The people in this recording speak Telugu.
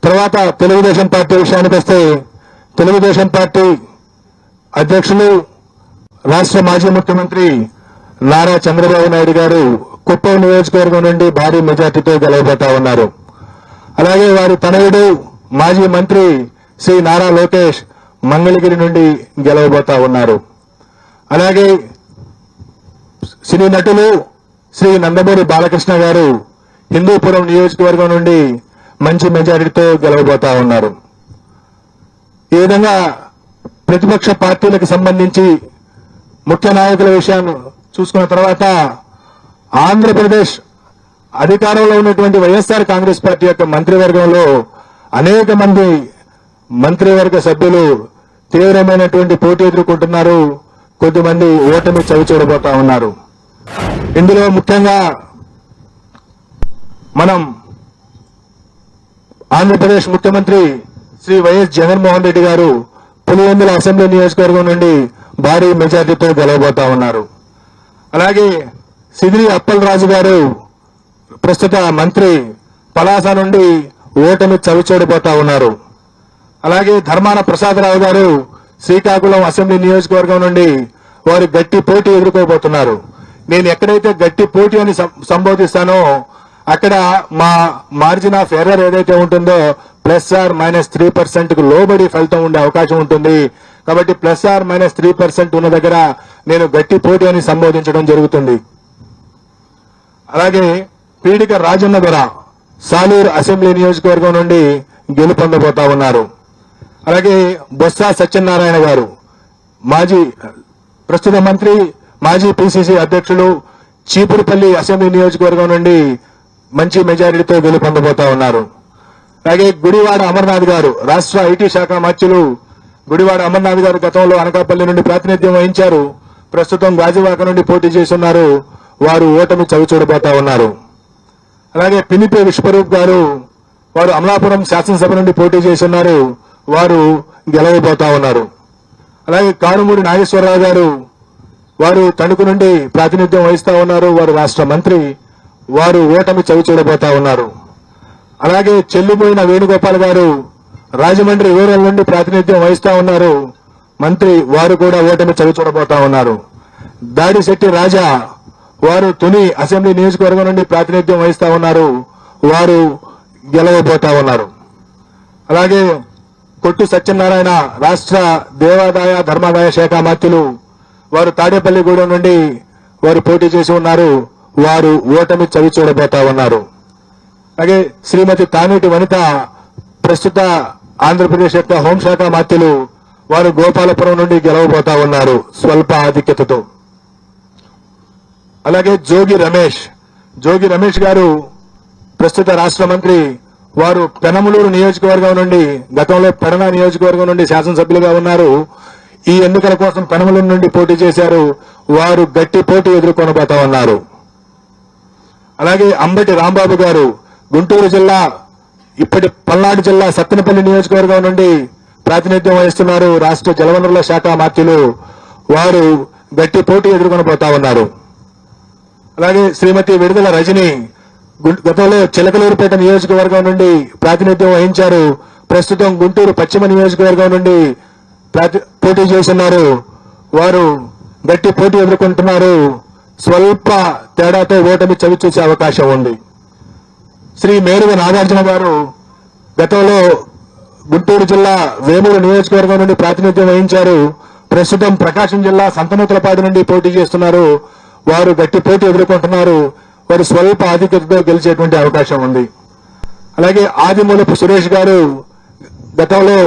తర్వాత తెలుగుదేశం పార్టీ విషయానికి వస్తే తెలుగుదేశం పార్టీ అధ్యక్షులు రాష్ట్ర మాజీ ముఖ్యమంత్రి నారా చంద్రబాబు నాయుడు గారు కుప్పం నియోజకవర్గం నుండి భారీ మెజార్టీతో గెలవబోతా ఉన్నారు. అలాగే వారి తనయుడు మాజీ మంత్రి శ్రీ నారా లోకేష్ మంగళగిరి నుండి గెలవబోతా ఉన్నారు. అలాగే సినీ నటులు శ్రీ నందమూరి బాలకృష్ణ గారు హిందూపురం నియోజకవర్గం నుండి మంచి మెజారిటీతో గెలవబోతా ఉన్నారు. ఈ విధంగా ప్రతిపక్ష పార్టీలకు సంబంధించి ముఖ్య నాయకుల విషయాన్ని చూసుకున్న తర్వాత ఆంధ్రప్రదేశ్ అధికారంలో ఉన్నటువంటి వైఎస్ఆర్ కాంగ్రెస్ పార్టీ యొక్క మంత్రివర్గంలో అనేక మంది మంత్రివర్గ సభ్యులు తీవ్రమైనటువంటి పోటీ ఎదుర్కొంటున్నారు. కొద్దిమంది ఓటమి చవిచూడబోతా ఉన్నారు. ఇందులో ముఖ్యంగా మనం ఆంధ్రప్రదేశ్ ముఖ్యమంత్రి శ్రీ వైఎస్ జగన్మోహన్ రెడ్డి గారు పులివెందుల అసెంబ్లీ నియోజకవర్గం నుండి భారీ మెజార్టీతో గెలవబోతా ఉన్నారు. అలాగే సిదిరి అప్పలరాజు గారు ప్రస్తుత మంత్రి పలాస నుండి ఓటమి చవిచూడబోతా ఉన్నారు. అలాగే ధర్మాన ప్రసాదరావు గారు శ్రీకాకుళం అసెంబ్లీ నియోజకవర్గం నుండి వారు గట్టి పోటీ ఎదుర్కోబోతున్నారు. నేను ఎక్కడైతే గట్టి పోటీ అని సంబోధిస్తానో అక్కడ మా మార్జిన్ ఆఫ్ ఎర్రర్ ఏదైతే ఉంటుందో +-3% కు లోబడి ఫలితం ఉండే అవకాశం ఉంటుంది. కాబట్టి +-3% ఉన్న దగ్గర నేను గట్టి పోటీ అని సంబోధించడం జరుగుతుంది. అలాగే పీడిక రాజన్న దొర సాలూరు అసెంబ్లీ నియోజకవర్గం నుండి గెలుపొందబోతా ఉన్నారు. అలాగే బొత్స సత్యనారాయణ గారు ప్రస్తుత మంత్రి మాజీ పిసిసి అధ్యక్షులు చీపురుపల్లి అసెంబ్లీ నియోజకవర్గం నుండి మంచి మెజారిటీతో గెలుపొందబోతా ఉన్నారు. అలాగే గుడివాడ అమర్నాథ్ గారు రాష్ట్ర ఐటీ శాఖ మంత్రులు గుడివాడ అమర్నాథ్ గారు గతంలో అనకాపల్లి నుండి ప్రాతినిధ్యం వహించారు. ప్రస్తుతం గాజువాక నుండి పోటీ చేస్తున్నారు. వారు ఓటమి చవిచూడబోతా ఉన్నారు. అలాగే పినిపే విశ్వరూప్ గారు వారు అమలాపురం శాసనసభ నుండి పోటీ చేస్తున్నారు. వారు గెలవబోతా ఉన్నారు. అలాగే కారుమూరి నాగేశ్వరరావు గారు వారు తణుకు నుండి ప్రాతినిధ్యం వహిస్తా ఉన్నారు. వారు రాష్ట్ర మంత్రి. వారు ఓటమి చవిచూడబోతా ఉన్నారు. అలాగే చెల్లిపోయిన వేణుగోపాల్ గారు రాజమండ్రి రూరల్ నుండి ప్రాతినిధ్యం వహిస్తా ఉన్నారు. మంత్రి. వారు కూడా ఓటమి చవిచూడబోతా ఉన్నారు. దాడిశెట్టి రాజా వారు తుని అసెంబ్లీ నియోజకవర్గం నుండి ప్రాతినిధ్యం వహిస్తా ఉన్నారు. వారు గెలవబోతా ఉన్నారు. అలాగే కొట్టు సత్యనారాయణ రాష్ట్ర దేవాదాయ ధర్మాదాయ శాఖ మంత్రులు వారు తాడేపల్లిగూడెం నుండి వారు పోటీ చేసి ఉన్నారు. వారు ఓటమి చవిచూడబోతా ఉన్నారు. అలాగే శ్రీమతి తానేటి వనిత ప్రస్తుత ఆంధ్రప్రదేశ్ యొక్క హోంశాఖ మంత్రులు వారు గోపాలపురం నుండి గెలవబోతా ఉన్నారు స్వల్ప ఆధిక్యతతో. అలాగే జోగి రమేష్ గారు ప్రస్తుత రాష్ట్ర మంత్రి. వారు పెనమలూరు నియోజకవర్గం నుండి గతంలో పెడన నియోజకవర్గం నుండి శాసనసభ్యులుగా ఉన్నారు. ఈ ఎన్నికల కోసం పెనమలూరు నుండి పోటీ చేశారు. వారు గట్టి పోటీ ఎదుర్కొనబోతా ఉన్నారు. అలాగే అంబటి రాంబాబు గారు గుంటూరు జిల్లా పల్నాడు జిల్లా సత్తెనపల్లి నియోజకవర్గం నుండి ప్రాతినిధ్యం వహిస్తున్నారు. రాష్ట్ర జలవనరుల శాఖ మంత్రులు. వారు గట్టి పోటీ ఎదుర్కొనబోతా ఉన్నారు. అలాగే శ్రీమతి విడుదల రజని గతంలో చిలకలూరుపేట నియోజకవర్గం నుండి ప్రాతినిధ్యం వహించారు. ప్రస్తుతం గుంటూరు పశ్చిమ నియోజకవర్గం నుండి పోటీ చేస్తున్నారు. వారు గట్టి పోటీ ఎదుర్కొంటున్నారు. స్వల్ప తేడాతో ఓటమి చవిచూసే అవకాశం ఉంది. శ్రీ మేరుగ నాగార్జున గారు గతంలో గుంటూరు జిల్లా వేమూరు నియోజకవర్గం నుండి ప్రాతినిధ్యం వహించారు. ప్రస్తుతం ప్రకాశం జిల్లా సంతనూతలపాడు నుండి పోటీ చేస్తున్నారు. వారు గట్టి పోటీ ఎదుర్కొంటున్నారు. వారు స్వల్ప ఆధిక్యతతో గెలిచేటువంటి అవకాశం ఉంది. అలాగే ఆదిమూలపు సురేష్ గారు గతంలో